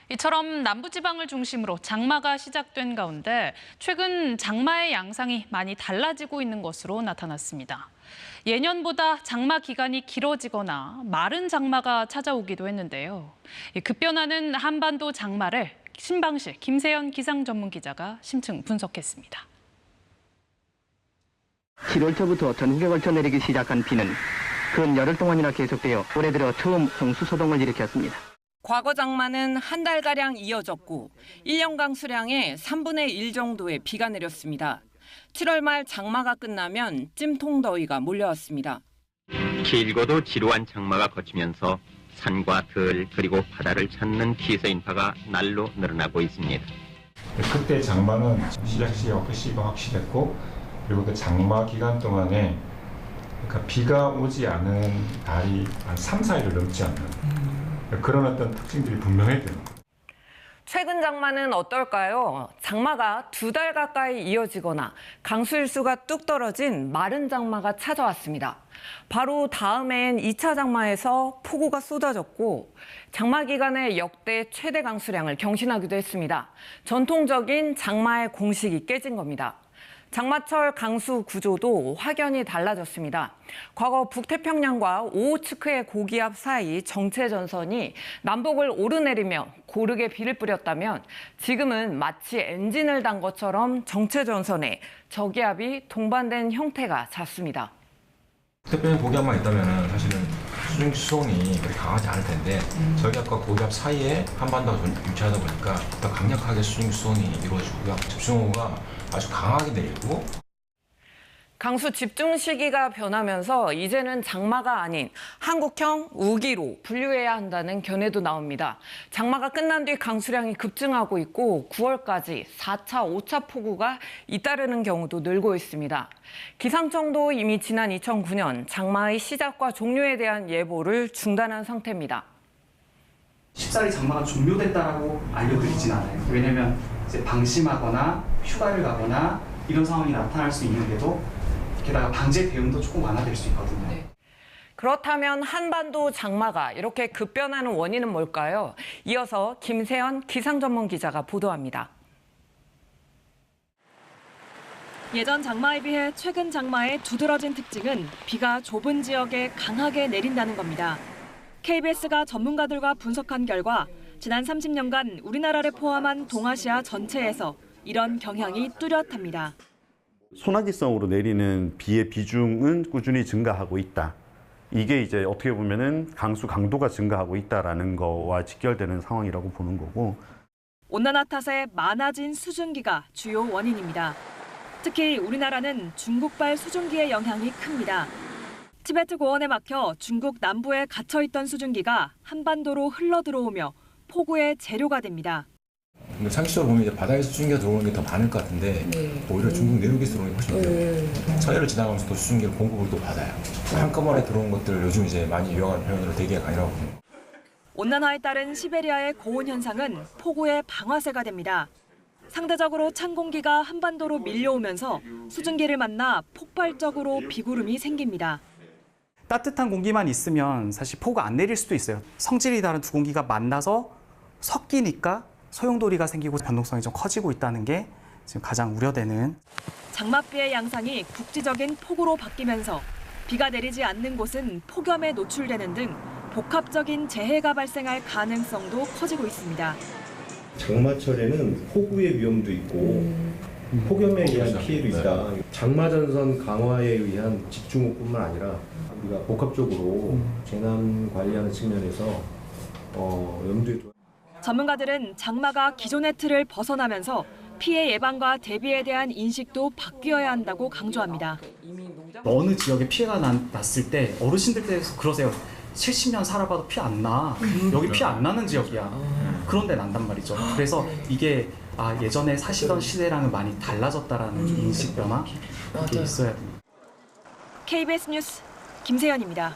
이처럼 남부지방을 중심으로 장마가 시작된 가운데 최근 장마의 양상이 많이 달라지고 있는 것으로 나타났습니다. 예년보다 장마 기간이 길어지거나 마른 장마가 찾아오기도 했는데요. 급변하는 한반도 장마를 신방실 김세연 기상전문기자가 심층 분석했습니다. 7월 초부터 전국에 걸쳐 내리기 시작한 비는 근 열흘 동안이나 계속되어 올해 들어 처음 홍수소동을 일으켰습니다. 과거 장마는 한 달가량 이어졌고 1년간 수량의 3분의 1 정도의 비가 내렸습니다. 7월 말 장마가 끝나면 찜통더위가 몰려왔습니다. 길고도 지루한 장마가 거치면서 산과 들 그리고 바다를 찾는 피서 인파가 날로 늘어나고 있습니다. 그때 장마는 시작 시와 끝이가 확실했고 그리고 그 장마 기간 동안에 그러니까 비가 오지 않은 달이 한 3, 4일을 넘지 않는 그런 어떤 특징들이 분명했대요. 최근 장마는 어떨까요? 장마가 2달 가까이 이어지거나 강수일수가 뚝 떨어진 마른 장마가 찾아왔습니다. 바로 다음해엔 2차 장마에서 폭우가 쏟아졌고 장마 기간의 역대 최대 강수량을 경신하기도 했습니다. 전통적인 장마의 공식이 깨진 겁니다. 장마철 강수 구조도 확연히 달라졌습니다. 과거 북태평양과 오호츠크의 고기압 사이 정체 전선이 남북을 오르내리며 고르게 비를 뿌렸다면 지금은 마치 엔진을 단 것처럼 정체 전선에 저기압이 동반된 형태가 잦습니다. 북태평양 고기압만 있다면 사실은 수증기 수송이 그렇게 강하지 않을 텐데 저기압과 고기압 사이에 한반도가 위치하다 보니까 더 강력하게 수증기 수송이 이루어지고요. 집중호우가 아주 강하게 내리고 강수 집중 시기가 변하면서 이제는 장마가 아닌 한국형 우기로 분류해야 한다는 견해도 나옵니다. 장마가 끝난 뒤 강수량이 급증하고 있고 9월까지 4차, 5차 폭우가 잇따르는 경우도 늘고 있습니다. 기상청도 이미 지난 2009년 장마의 시작과 종료에 대한 예보를 중단한 상태입니다. 쉽사리 장마가 종료됐다라고 알려드리진 않아요. 왜냐하면 이제 방심하거나 휴가를 가거나 이런 상황이 나타날 수 있는데도 게다가 방제 대응도 조금 완화될 수 있거든요. 네. 그렇다면 한반도 장마가 이렇게 급변하는 원인은 뭘까요? 이어서 김세연 기상전문기자가 보도합니다. 예전 장마에 비해 최근 장마의 두드러진 특징은 비가 좁은 지역에 강하게 내린다는 겁니다. KBS가 전문가들과 분석한 결과 지난 30년간 우리나라를 포함한 동아시아 전체에서 이런 경향이 뚜렷합니다. 소나기성으로 내리는 비의 비중은 꾸준히 증가하고 있다. 이게 이제 어떻게 보면은 강수 강도가 증가하고 있다라는 거와 직결되는 상황이라고 보는 거고. 온난화 탓에 많아진 수증기가 주요 원인입니다. 특히 우리나라는 중국발 수증기의 영향이 큽니다. 티베트 고원에 막혀 중국 남부에 갇혀있던 수증기가 한반도로 흘러들어오며 폭우의 재료가 됩니다. 근데 상식적으로 보면 이제 바다에서 수증기가 들어오는 게 더 많을 것 같은데 오히려 중국 내륙에서 들어오는 게 훨씬 많아요. 서해를 지나가면서 또 수증기를 공급을 또 받아요. 한꺼번에 들어온 것들 요즘 이제 많이 유용한 표현으로 대기가 아니라고 봅니다. 온난화에 따른 시베리아의 고온 현상은 폭우의 방아쇠가 됩니다. 상대적으로 찬 공기가 한반도로 밀려오면서 수증기를 만나 폭발적으로 비구름이 생깁니다. 따뜻한 공기만 있으면 사실 폭우가 안 내릴 수도 있어요. 성질이 다른 두 공기가 만나서 섞이니까 소용돌이가 생기고 변동성이 좀 커지고 있다는 게 지금 가장 우려되는. 장맛비의 양상이 국지적인 폭우로 바뀌면서 비가 내리지 않는 곳은 폭염에 노출되는 등 복합적인 재해가 발생할 가능성도 커지고 있습니다. 장마철에는 폭우의 위험도 있고 폭염에 의한 피해도 있다. 장마전선 강화에 의한 집중호우뿐만 아니라 우리가 복합적으로 재난 관리하는 측면에서 염두에 둬야. 전문가들은 장마가 기존의 틀을 벗어나면서 피해 예방과 대비에 대한 인식도 바뀌어야 한다고 강조합니다. 어느 지역에 피해가 났을 때 어르신들께서 그러세요. 70년 살아봐도 피 안 나. 여기 피 안 나는 지역이야. 그런데 난단 말이죠. 그래서 이게 예전에 사시던 시대랑은 많이 달라졌다라는 인식 변화 이게 있어야 됩니다. KBS 뉴스 김세연입니다.